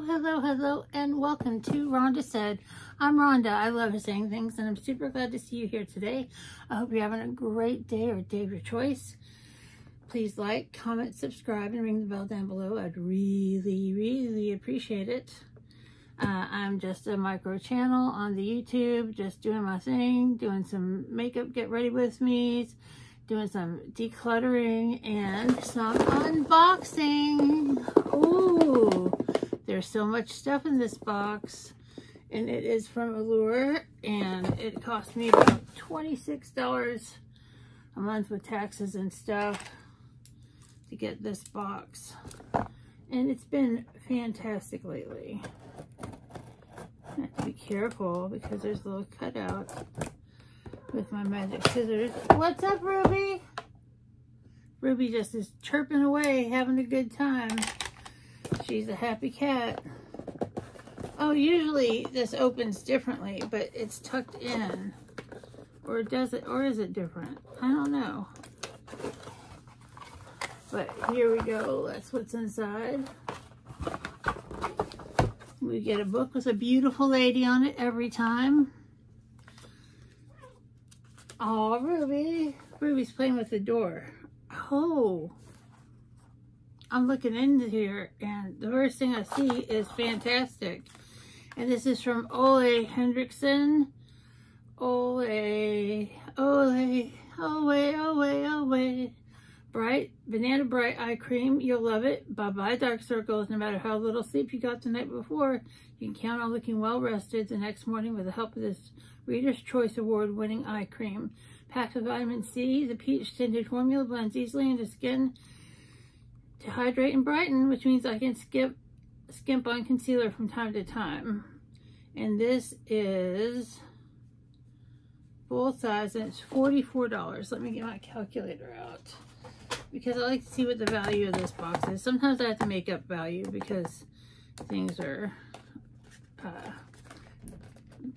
Hello, and welcome to Rhonda Said. I'm Rhonda. I love saying things, and I'm super glad to see you here today. I hope you're having a great day or day of your choice. Please like, comment, subscribe, and ring the bell down below. I'd really appreciate it. I'm just a micro channel on the YouTube, just doing my thing, doing some makeup get ready with me, doing some decluttering and some unboxing. Ooh, there's so much stuff in this box, and it is from Allure, and it cost me about $26 a month with taxes and stuff to get this box, and it's been fantastic lately. I have to be careful because there's a little cutout with my magic scissors. What's up, Ruby? Ruby just is chirping away, having a good time. She's a happy cat. Oh, usually this opens differently, but it's tucked in. Or does it, or is it different? I don't know. But here we go. That's what's inside. We get a book with a beautiful lady on it every time. Oh, Ruby. Ruby's playing with the door. Oh. I'm looking into here, and the first thing I see is fantastic. And this is from Ole Hendrickson. Ole. Bright, Banana Bright Eye Cream. You'll love it. Bye-bye dark circles. No matter how little sleep you got the night before, you can count on looking well rested the next morning with the help of this Reader's Choice Award winning eye cream. Packed with vitamin C, the peach tinted formula blends easily into skin to hydrate and brighten, which means I can skimp on concealer from time to time. And this is full size, and it's $44. Let me get my calculator out, because I like to see what the value of this box is. Sometimes I have to make up value because things are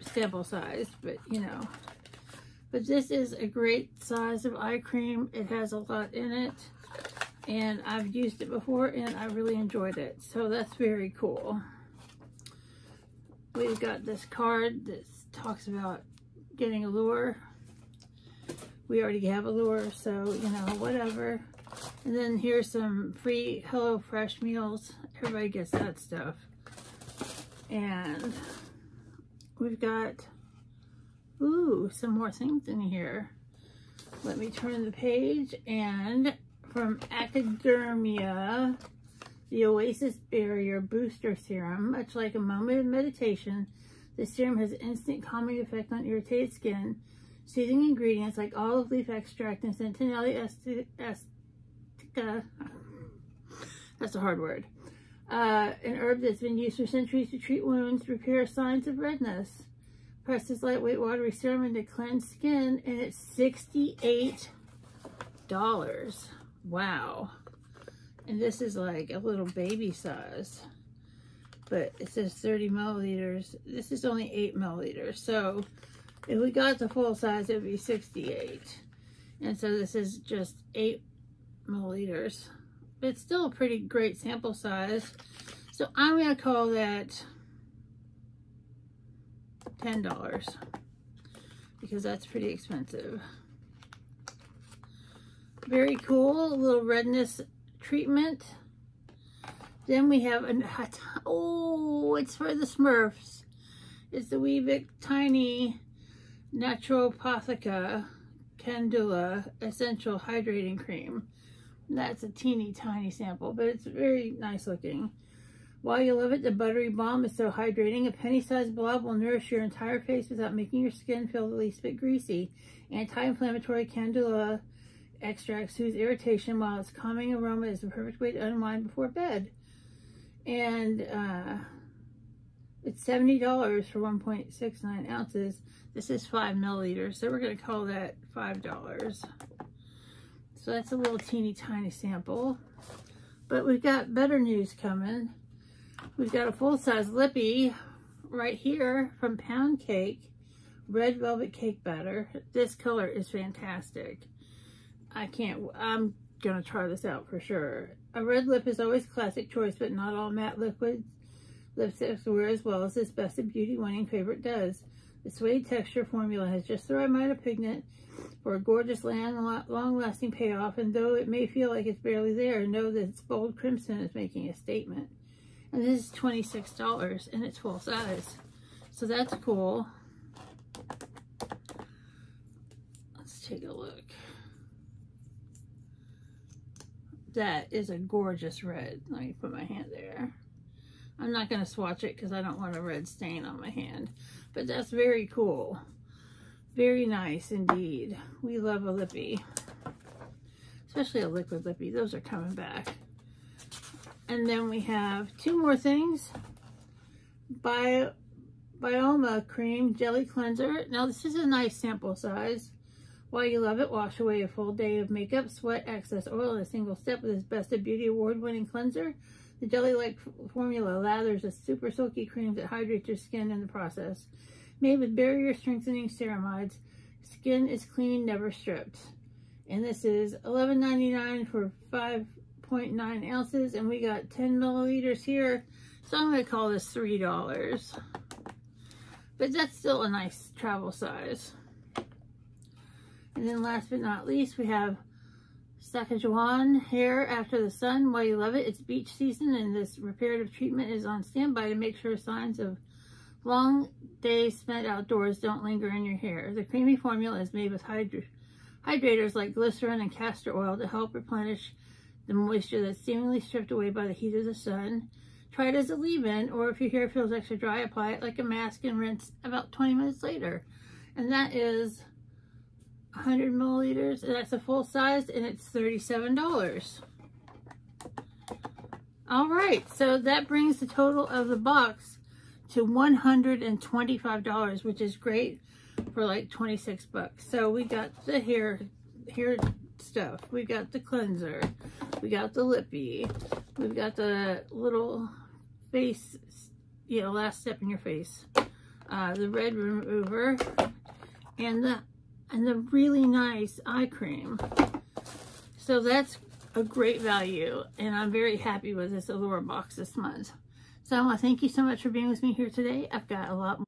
sample size, but you know. But this is a great size of eye cream. It has a lot in it, and I've used it before and I really enjoyed it. So that's very cool. We've got this card that talks about getting Allure. We already have Allure, so you know, whatever. And then here's some free HelloFresh meals. Everybody gets that stuff. And we've got, ooh, some more things in here. Let me turn the page. And from Academia, the Oasis Barrier Booster Serum. Much like a moment of meditation, this serum has an instant calming effect on irritated skin. Seasoning ingredients like olive leaf extract and Centinela that's a hard word. An herb that's been used for centuries to treat wounds, repair signs of redness. Press this lightweight watery serum into cleansed skin, and it's $68. Wow. And this is like a little baby size, but it says 30 milliliters. This is only 8 milliliters. So if we got the full size, it would be 68. And so this is just 8 milliliters. But it's still a pretty great sample size. So I'm going to call that $10 because that's pretty expensive. Very cool. A little redness treatment. Then we have oh, it's for the Smurfs. It's the Wee Bit Tiny Naturopathia Candula Essential Hydrating Cream. That's a teeny tiny sample, but it's very nice looking. While you love it, the buttery balm is so hydrating. A penny-sized blob will nourish your entire face without making your skin feel the least bit greasy. Anti-inflammatory Candula extract soothes irritation, while its calming aroma is the perfect way to unwind before bed. And it's $70 for 1.69 ounces. This is 5 milliliters, so we're going to call that $5. So that's a little teeny tiny sample. But we've got better news coming. We've got a full-size lippy right here from Pound Cake, red velvet cake batter. This color is fantastic. I'm gonna try this out for sure. A red lip is always a classic choice, but not all matte liquids lipsticks wear as well as this Best of Beauty winning favorite does. The suede texture formula has just the right amount of pigment for a gorgeous long-lasting payoff, and though it may feel like it's barely there, know that its bold crimson is making a statement. And this is $26 and it's full size. So that's cool. Let's take a look. That is a gorgeous red. Let me put my hand there. I'm not going to swatch it because I don't want a red stain on my hand. But that's very cool. Very nice indeed. We love a lippy. Especially a liquid lippy. Those are coming back. And then we have two more things. Bioma Cream Jelly Cleanser. Now this is a nice sample size. While you love it, wash away a full day of makeup, sweat, excess oil in a single step with this Best of Beauty award-winning cleanser. The jelly-like formula lathers a super silky cream that hydrates your skin in the process. Made with barrier-strengthening ceramides, skin is clean, never stripped. And this is $11.99 for 5.9 ounces, and we got 10 milliliters here. So I'm going to call this $3. But that's still a nice travel size. And then last but not least, we have Saskatchewan Hair After the Sun. While you love it, it's beach season and this reparative treatment is on standby to make sure signs of long days spent outdoors don't linger in your hair. The creamy formula is made with hydrators like glycerin and castor oil to help replenish the moisture that's seemingly stripped away by the heat of the sun. Try it as a leave-in, or if your hair feels extra dry, apply it like a mask and rinse about 20 minutes later. And that is 100 milliliters, and that's a full size, and it's $37. All right, so that brings the total of the box to $125, which is great for like 26 bucks. So we got the hair stuff, we got the cleanser, we got the lippy, we've got the little face, you know, last step in your face, the red remover, and the really nice eye cream. So that's a great value, and I'm very happy with this Allure box this month. So I want to thank you so much for being with me here today. I've got a lot more